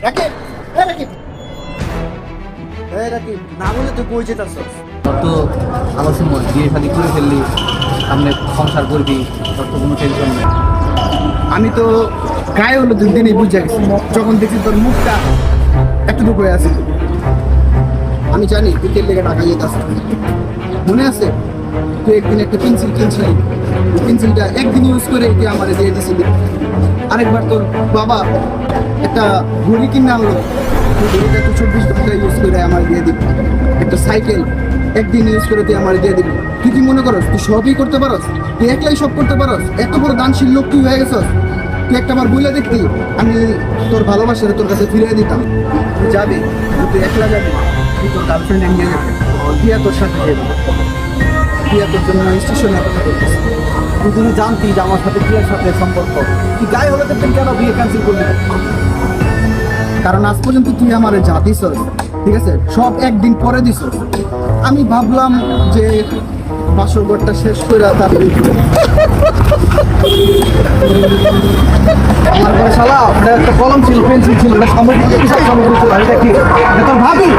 রাকিব, রাকিব, রাকিব, না বলে তুই কই যেতাছস? তোর তো আমার সময় বিয়ে শাদী করে ফেললি, সামনে সংসার করবি, তোর তো কোনো টেনশন নেই। আমি তো গায়ে হলো দুই দিনই বুঝে গেছি, যখন দেখছি তোর মুখটা এতটুকু হয়ে আছে। আমি জানি তুই তেল লেগে টাকা যেতে আসছিস, মনে আছে? তুই একদিন একটা পেন্সিল কিনছিলি, ওই পেন্সিলটা একদিন ইউজ করে তুই আমার দিয়ে দিয়েছিলি। আরেকবার তোর বাবা একটা ঘড়ি কিনে আনলো, তুই ঘড়িটা তুই 24 ঘন্টা ইউজ করে আমার দিয়ে দিবি। একটা সাইকেল একদিন ইউজ করে তুই আমার দিয়ে দিবি। তুই কি মনে করস তুই সবই করতে পারস? তুই একলাই সব করতে পারস? এত বড় দানশীল লোক তুই হয়ে গেছস? তুই একটা বার বলে দেখতি, আমি তোর ভালোবাসাটা তোর কাছে ফিরিয়ে দিতাম। তুই যাবি, তুই একলা যাবি, তুই তোর গার্লফ্রেন্ডে নিয়ে যাবি, দিয়া তোর সাথে যাবি, দিয়া তোর জন্য স্টেশনে অপেক্ষা করতেছি। তুই যদি জানতি যে আমার সাথে বিয়ের সাথে সম্পর্ক, তুই গায়ে হলে দেখতেন কেন বিয়ে ক্যান্সেল করলি? কারণ আজ পর্যন্ত তুই আমার যা দিছস, ঠিক আছে, সব একদিন পরে দিছস। আমি ভাবলাম যে বাসর ঘরটা শেষ করে তারপরে আমার ঘরে শালা একটা কলম ছিল, পেন্সিল ছিল, এটা সামগ্রী ছিল, এটা কি? এটা তোর ভাবি?